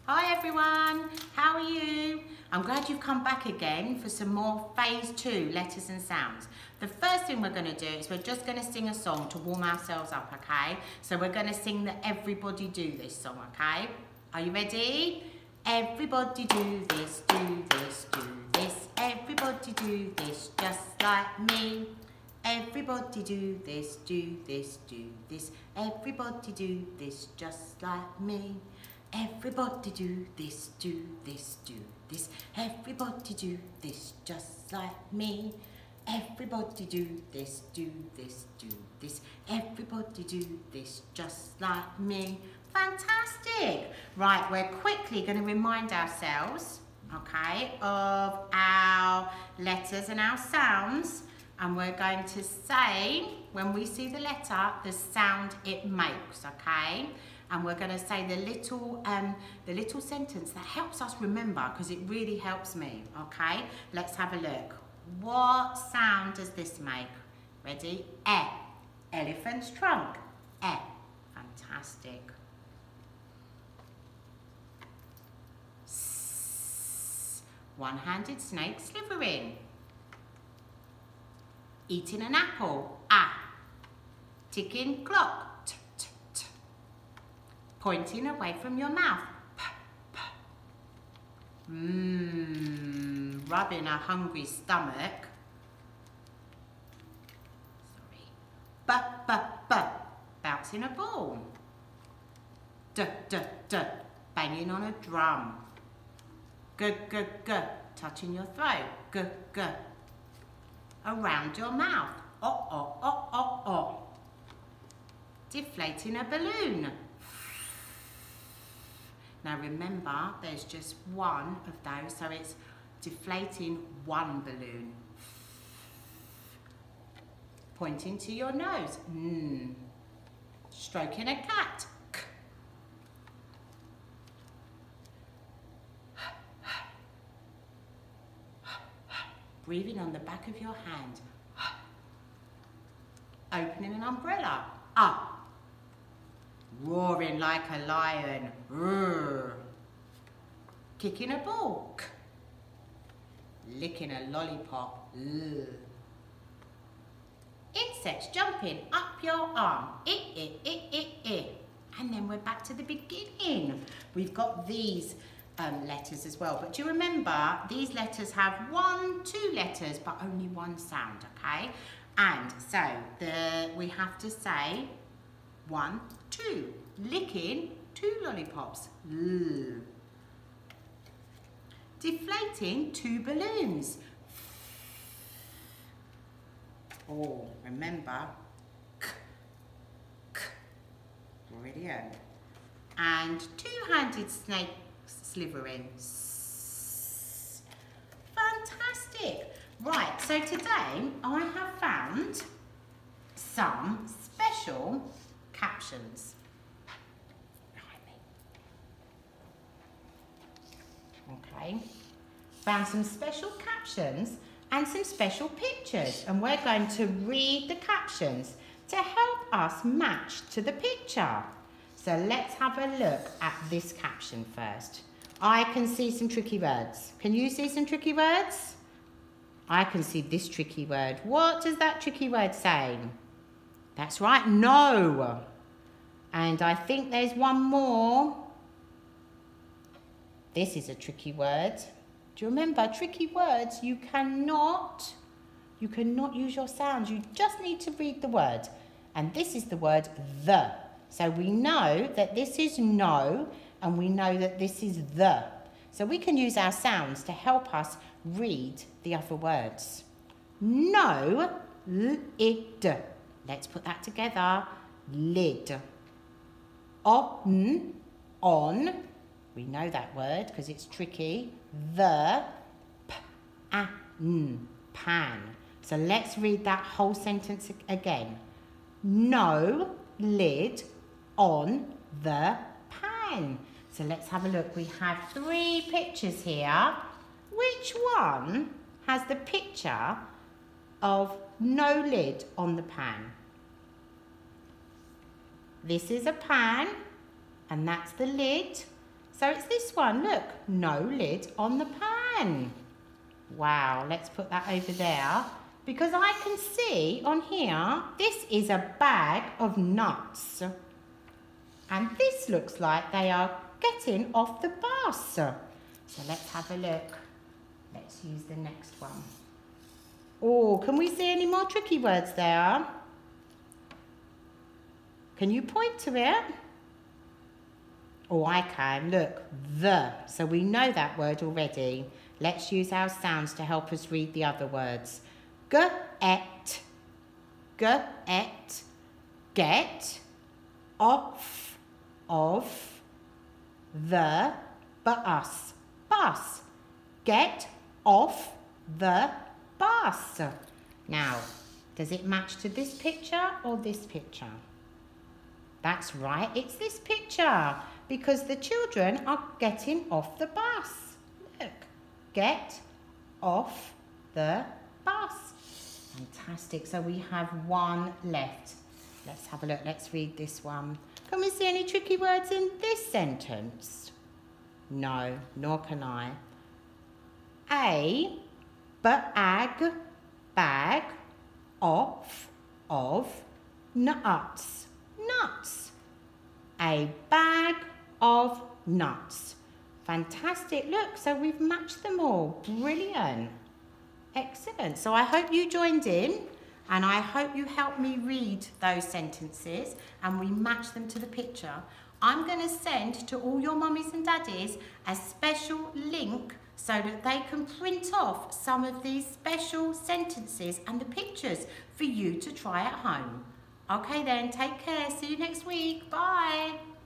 Hi everyone, how are you? I'm glad you've come back again for some more phase 2 letters and sounds. The first thing we're going to do is we're just going to sing a song to warm ourselves up, okay? So we're going to sing the Everybody Do This song, okay? Are you ready? Everybody do this, do this, do this. Everybody do this just like me. Everybody do this, do this, do this. Everybody do this just like me. Everybody do this, do this, do this. Everybody do this just like me. Everybody do this, do this, do this. Everybody do this just like me. Fantastic! Right, we're quickly going to remind ourselves, okay, of our letters and our sounds. And we're going to say, when we see the letter, the sound it makes, okay? And we're going to say the little sentence that helps us remember, because it really helps me, okay? Let's have a look. What sound does this make? Ready? E. Elephant's trunk. E. Fantastic. S. One-handed snake slithering. Eating an apple. A. Ticking clock. T, t, t. Pointing away from your mouth. P, p. Rubbing a hungry stomach. Sorry. B, b, b. Bouncing a ball. D, d, d. Banging on a drum. G, g, g. Touching your throat. G, g. Around your mouth. Oh, oh, oh, oh, oh. Deflating a balloon. Now remember, there's just one of those, so it's deflating one balloon. Pointing to your nose. Stroking a cat. Breathing on the back of your hand. Opening an umbrella. Roaring like a lion. Kicking a ball. Licking a lollipop. Insects jumping up your arm. And then we're back to the beginning. We've got these letters as well, but do you remember these letters have 1, 2 letters but only one sound, okay? And so we have to say 1, 2, licking 2 lollipops. Deflating 2 balloons. Oh, remember, k, k. Brilliant. And 2-handed snake slithering. Fantastic. Right, so today I have found some special captions. Okay, found some special captions and some special pictures, and we're going to read the captions to help us match to the picture. So let's have a look at this caption first. I can see some tricky words. Can you see some tricky words? I can see this tricky word. What does that tricky word say? That's right, no. And I think there's one more. This is a tricky word. Do you remember, tricky words, you cannot use your sounds. You just need to read the word. And this is the word the. So we know that this is no, and we know that this is the. So we can use our sounds to help us read the other words. No, lid. Let's put that together. Lid. On. We know that word because it's tricky. The. Pan. So let's read that whole sentence again. No lid on the pan. So let's have a look. We have 3 pictures here. Which one has the picture of no lid on the pan? This is a pan, and that's the lid. So it's this one, look, no lid on the pan. Wow, let's put that over there because I can see on here, this is a bag of nuts. And this looks like they are getting off the bus. So let's have a look. Let's use the next one. Oh, can we see any more tricky words there? Can you point to it? Oh, I can. Look, the. So we know that word already. Let's use our sounds to help us read the other words. Get, get, off, of, the, bus, bus. Get off the bus. Now, does it match to this picture or this picture? That's right, it's this picture because the children are getting off the bus. Look, get off the bus. Fantastic, so we have one left. Let's have a look, let's read this one. Can we see any tricky words in this sentence? No, nor can I. A bag, bag, off, of, nuts, nuts. A bag of nuts. Fantastic, look, so we've matched them all. Brilliant. Excellent. So I hope you joined in and I hope you helped me read those sentences and we match them to the picture. I'm going to send to all your mummies and daddies a special link so that they can print off some of these special sentences and the pictures for you to try at home. Okay then, take care. See you next week. Bye.